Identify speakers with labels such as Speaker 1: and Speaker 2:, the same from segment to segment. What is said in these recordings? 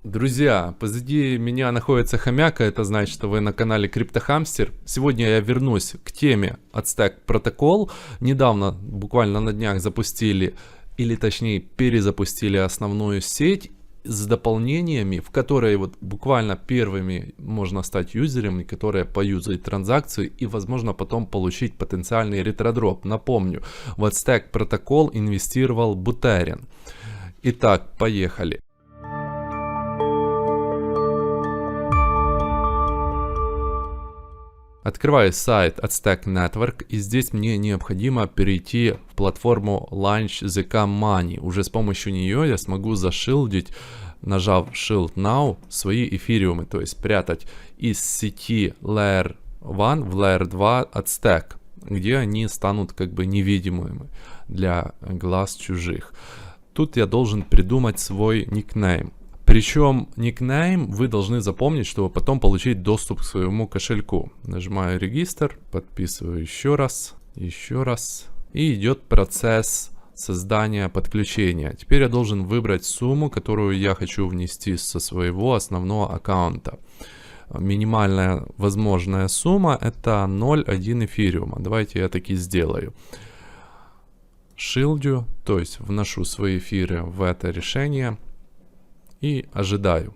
Speaker 1: Друзья, позади меня находится хомяка, это значит, что вы на канале CryptoHamster. Сегодня я вернусь к теме Aztec Protocol. Недавно, буквально на днях, запустили, или точнее перезапустили основную сеть с дополнениями, в которой вот буквально первыми можно стать юзерами, которые поюзают транзакцию и возможно потом получить потенциальный ретродроп. Напомню, в Aztec Protocol инвестировал Buterin. Итак, поехали. Открываю сайт Aztec Network, и здесь мне необходимо перейти в платформу Launch ZK Money. Уже с помощью нее я смогу зашилдить, нажав Shield Now, свои эфириумы, то есть прятать из сети Layer 1 в Layer 2 Aztec, где они станут как бы невидимыми для глаз чужих. Тут я должен придумать свой никнейм. Причем никнейм вы должны запомнить, чтобы потом получить доступ к своему кошельку. Нажимаю регистр, подписываю еще раз. И идет процесс создания подключения. Теперь я должен выбрать сумму, которую я хочу внести со своего основного аккаунта. Минимальная возможная сумма это 0,1 эфириума. Давайте я таки сделаю. Шилдю, то есть вношу свои эфиры в это решение. И ожидаю.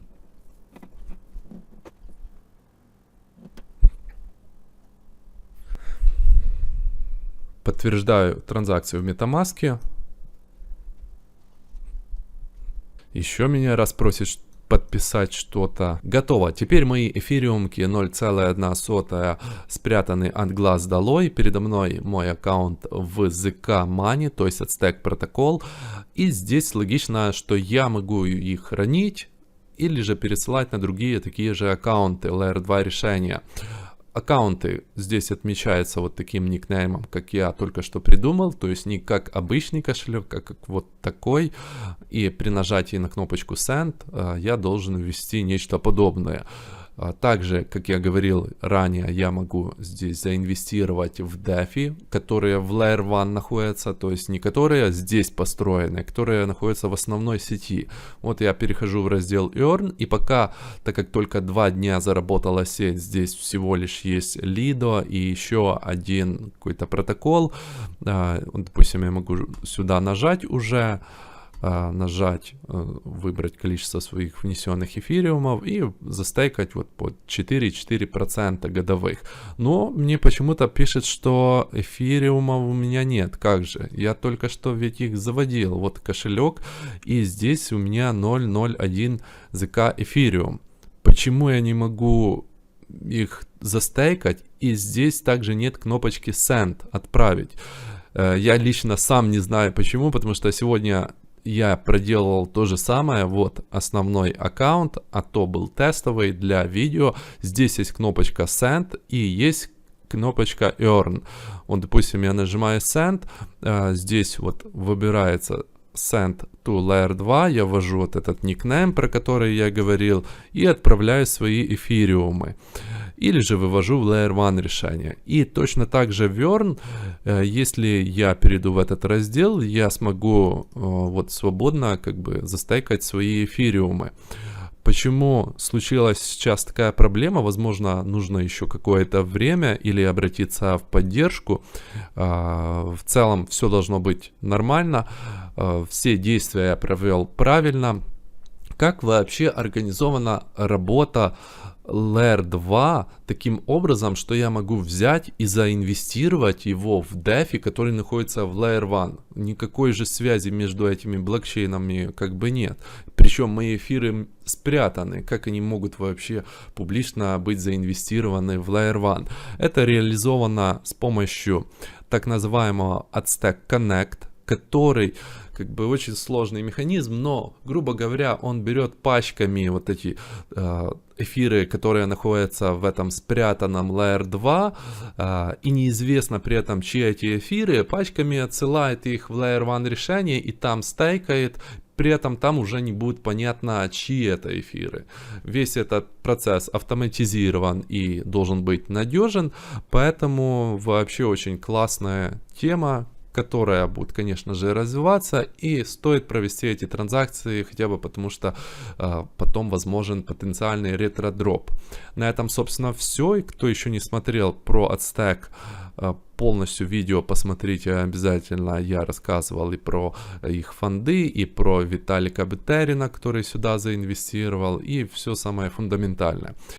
Speaker 1: Подтверждаю транзакцию в MetaMask. Еще меня раз просит подписать что-то. Готово. Теперь мои эфириумки 0,1 спрятаны от глаз долой. Передо мной мой аккаунт в ZK Money, то есть Aztec Protocol. И здесь логично, что я могу их хранить или же пересылать на другие такие же аккаунты, Layer 2 решения. Аккаунты здесь отмечаются вот таким никнеймом, как я только что придумал, то есть не как обычный кошелек, а как вот такой. И при нажатии на кнопочку Send я должен ввести нечто подобное. Также, как я говорил ранее, я могу здесь заинвестировать в DeFi, которые в Layer 1 находятся, то есть не которые здесь построены, а которые находятся в основной сети. Вот я перехожу в раздел Earn, и пока, так как только 2 дня заработала сеть, здесь всего лишь есть Lido и еще один какой-то протокол. Допустим, я могу сюда нажать уже, выбрать количество своих внесенных эфириумов и застейкать вот по 4,4% годовых. Но мне почему-то пишет, что эфириумов у меня нет. Как же? Я только что ведь их заводил. Вот кошелек, и здесь у меня 0,01 ZK эфириум. Почему я не могу их застейкать? И здесь также нет кнопочки Send, отправить. Я лично сам не знаю почему, потому что сегодня я проделал то же самое. Вот основной аккаунт, а то был тестовый для видео. Здесь есть кнопочка Send и есть кнопочка Earn. Вот, допустим, я нажимаю Send, здесь вот выбирается Send to Layer 2, я ввожу вот этот никнейм, про который я говорил, и отправляю свои эфириумы. Или же вывожу в Layer 1 решение. И точно так же в Earn, если я перейду в этот раздел, я смогу вот свободно как бы застейкать свои эфириумы. Почему случилась сейчас такая проблема? Возможно, нужно еще какое-то время или обратиться в поддержку. В целом все должно быть нормально. Все действия я провел правильно. Как вообще организована работа Layer 2 таким образом, что я могу взять и заинвестировать его в DeFi, который находится в Layer 1. Никакой же связи между этими блокчейнами как бы нет. Причем мои эфиры спрятаны. Как они могут вообще публично быть заинвестированы в Layer 1? Это реализовано с помощью так называемого Aztec Connect, который как бы очень сложный механизм, но, грубо говоря, он берет пачками вот эти эфиры, которые находятся в этом спрятанном Layer 2, и неизвестно при этом, чьи эти эфиры, пачками отсылает их в Layer 1 решение и там стейкает. При этом там уже не будет понятно, чьи это эфиры. Весь этот процесс автоматизирован и должен быть надежен, поэтому вообще очень классная тема. которая будет, конечно же, развиваться, и стоит провести эти транзакции хотя бы потому, что потом возможен потенциальный ретро-дроп. На этом, собственно, все. И кто еще не смотрел про Adstack, полностью видео посмотрите обязательно. Я рассказывал и про их фонды, и про Виталика Бутерина, который сюда заинвестировал, и все самое фундаментальное.